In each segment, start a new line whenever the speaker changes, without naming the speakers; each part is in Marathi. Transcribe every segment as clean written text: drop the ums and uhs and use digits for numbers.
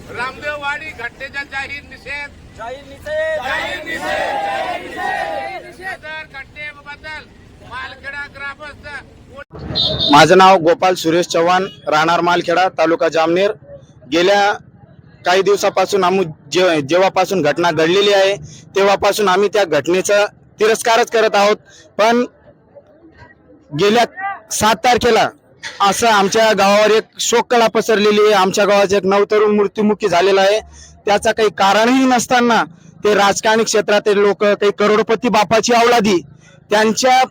रामदेववाडी घटनेचा जाहीर निषेध घटनेबद्दल मालखेडा ग्रामस्थ।
माझं नाव गोपाल सुरेश चव्हाण, राहणार मालखेडा, तालुका जामनेर। गेल्या काही दिवसापासून आम्ही जेव्हापासून घटना घडलेली आहे तेव्हापासून आम्ही त्या घटनेचा तिरस्कारच करत आहोत। पण गेल्या 7 तारखेला असं आमच्या गावावर एक शोककळा पसरलेली आहे। आमच्या गावाचा एक नवतरुण मृत्युमुखी झालेला आहे। त्याचा काही कारणही नसताना ते राजकारणी क्षेत्रातील लोक, काही करोडपती बापाची अवलादी, त्यांच्या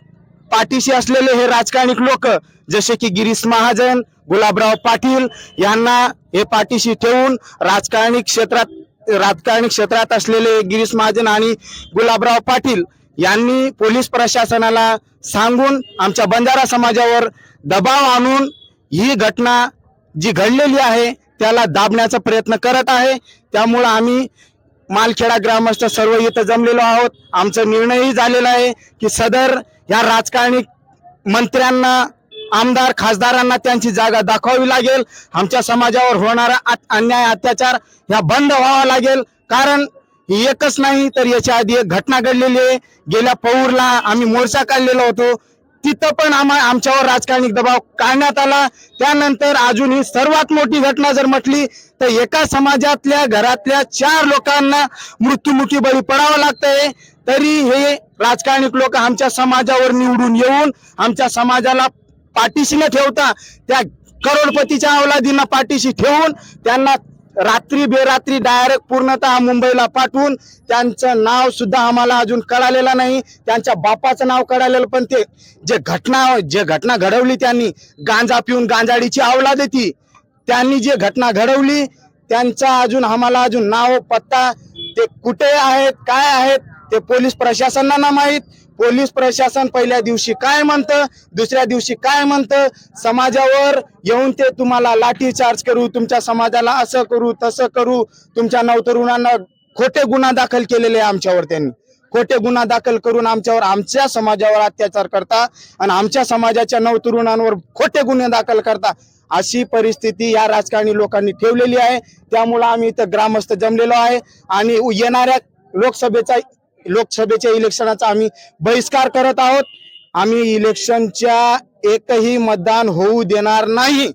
पाठीशी असलेले हे राजकारणी लोक जसे की गिरीश महाजन, गुलाबराव पाटील यांना हे पाठीशी ठेवून राजकारणी क्षेत्रात असलेले गिरीश महाजन आणि गुलाबराव पाटील यांनी पोलीस प्रशासनाला सांगून आमच्या बंजारा समाजावर दबाव आणून ही घटना जी घडलेली आहे त्याला दाबण्याचा प्रयत्न करत आहे। त्यामुळे आम्ही मालखेडा ग्रामस्थ सर्व इथं जमलेलो आहोत। आमचा निर्णयही झालेला आहे की सदर या राजकारणी मंत्र्यांना, आमदार, खासदारांना त्यांची जागा दाखवावी लागेल। आमच्या समाजावर होणारा अन्याय, अत्याचार ह्या बंद व्हावा लागेल। कारण एकच नाही तर याच्या आधी एक घटना घडलेली आहे। गेल्या पौरला आम्ही मोर्चा काढलेला होतो, तिथं पण आमच्यावर राजकारणी दबाव काढण्यात आला। त्यानंतर अजून ही सर्वात मोठी घटना जर म्हटली तर एका समाजातल्या घरातल्या 4 लोकांना मृत्युमुखी बळी पडावं लागतंय। तरी हे राजकारणी लोक आमच्या समाजावर निवडून येऊन आमच्या समाजाला पाठीशी न ठेवता त्या करोडपतीच्या अवलादींना पाठीशी ठेवून त्यांना रात्री बेरात्री डायरेक्ट पूर्णतः मुंबईला पाठवून त्यांचं नाव सुद्धा आम्हाला अजून कळालेलं नाही। त्यांच्या बापाचं नाव कळालेलं, पण ते जे घटना घडवली त्यांनी गांजा पिऊन, गांजाडीची अवलाद ती त्यांनी जे घटना घडवली त्यांचा अजून आम्हाला अजून नाव, पत्ता, ते कुठे आहेत, काय आहेत ते पोलीस प्रशासनाला माहीत। पोलीस प्रशासन पहिल्या दिवशी काय म्हणतं, दुसऱ्या दिवशी काय म्हणतं, समाजावर येऊन ते तुम्हाला लाठीचार्ज करू, तुमच्या समाजाला असं करू, तसं करू, तुमच्या नवतरुणांना खोटे गुन्हा दाखल केलेले आमच्यावर, त्यांनी खोटे गुन्हा दाखल करून आमच्या समाजावर अत्याचार करता आणि आमच्या समाजाच्या नवतरुणांवर खोटे गुन्हे दाखल करता। अशी परिस्थिती या राजकारणी लोकांनी ठेवलेली आहे। त्यामुळे आम्ही इथं ग्रामस्थ जमलेलो आहे आणि येणाऱ्या लोकसभेच्या इलेक्शनाचा आम्ही बहिष्कार करत आहोत। आम्ही इलेक्शनच्या एकही मतदान होऊ देणार नाही।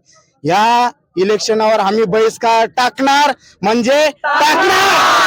या इलेक्शनावर आम्ही बहिष्कार टाकणार म्हणजे टाकणार।